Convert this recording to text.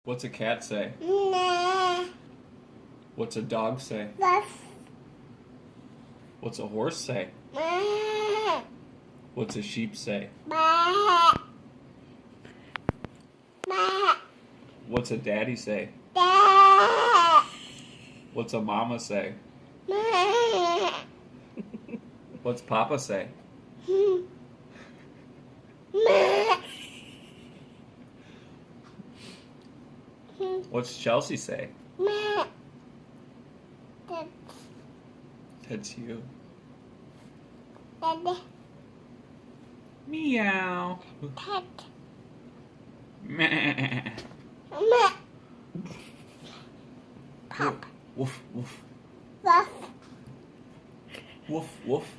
What's a cat say? Nah. What's a dog say? Ruff. What's a horse say? Bah. What's a sheep say? Bah. Bah. What's a daddy say? Bah. What's a mama say? Bah. What's papa say? Bah. What's Chelsea say? Bah. That's you. Daddy. Meow. Pet. Meh. Meh. Pop. Woof, woof. Ruff. Woof, woof.